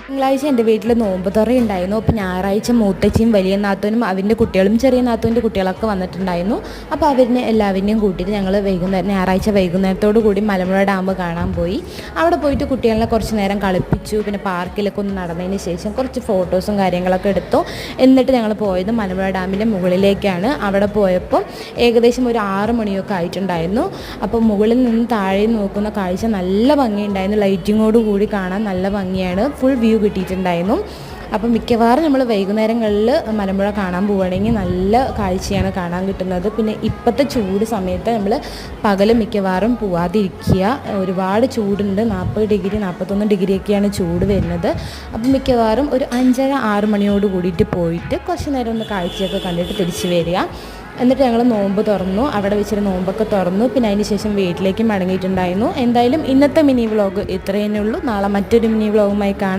തിങ്കളാഴ്ച എൻ്റെ വീട്ടിൽ നോമ്പ് തുറ ഉണ്ടായിരുന്നു. അപ്പോൾ ഞായറാഴ്ച മൂത്തച്ചിയും വലിയ നാത്തൂനും അവൻ്റെ കുട്ടികളും ചെറിയ നാത്തൂൻ്റെ കുട്ടികളൊക്കെ വന്നിട്ടുണ്ടായിരുന്നു. അപ്പോൾ അവരിനെ എല്ലാവരെയും കൂട്ടിയിട്ട് ഞങ്ങൾ ഞായറാഴ്ച വൈകുന്നേരത്തോടു കൂടി മലമ്പുഴ ഡാം കാണാൻ പോയി. അവിടെ പോയിട്ട് കുട്ടികളെ കുറച്ച് നേരം കളിപ്പിച്ചു. പിന്നെ പാർക്കിലൊക്കെ ഒന്ന് നടന്നതിന് ശേഷം കുറച്ച് ഫോട്ടോസും കാര്യങ്ങളൊക്കെ എടുത്തു. എന്നിട്ട് ഞങ്ങൾ പോയത് മലമ്പുഴ ഡാമിൻ്റെ മുകളിലേക്കാണ്. അവിടെ പോയപ്പോൾ ഏകദേശം ഒരു 6 മണിയൊക്കെ ആയിട്ടുണ്ടായിരുന്നു. അപ്പോൾ മുകളിൽ നിന്ന് താഴെ നോക്കുന്ന കാഴ്ച നല്ല ഭംഗിയുണ്ടായിരുന്നു. ലൈറ്റിങ്ങോട് കൂടി കാണാൻ നല്ല ഭംഗിയാണ്. ഫുൾ വ്യൂ കിട്ടിയിട്ടുണ്ടായിരുന്നു. അപ്പം മിക്കവാറും നമ്മൾ വൈകുന്നേരങ്ങളിൽ മലമ്പുഴ കാണാൻ പോവുകയാണെങ്കിൽ നല്ല കാഴ്ചയാണ് കാണാൻ കിട്ടുന്നത്. പിന്നെ ഇപ്പോഴത്തെ ചൂട് സമയത്ത് നമ്മൾ പകൽ മിക്കവാറും പോവാതിരിക്കുക. ഒരുപാട് ചൂടുണ്ട്. 40 ഡിഗ്രി 41 ഡിഗ്രിയൊക്കെയാണ് ചൂട് വരുന്നത്. അപ്പം മിക്കവാറും ഒരു 5:30-6 മണിയോട് കൂടിയിട്ട് പോയിട്ട് കുറച്ച് നേരം ഒന്ന് കാഴ്ചയൊക്കെ കണ്ടിട്ട് തിരിച്ച് വരിക. എന്നിട്ട് ഞങ്ങൾ നോമ്പ് തുറന്നു. അവിടെ വെച്ചിട്ട് നോമ്പൊക്കെ തുറന്നു. പിന്നെ അതിന് ശേഷം വീട്ടിലേക്ക് മടങ്ങിയിട്ടുണ്ടായിരുന്നു. എന്തായാലും ഇന്നത്തെ മിനി വ്ളോഗ് ഇത്രയേ ഉള്ളൂ. നാളെ മറ്റൊരു മിനി വ്ളോഗുമായി കാണാം.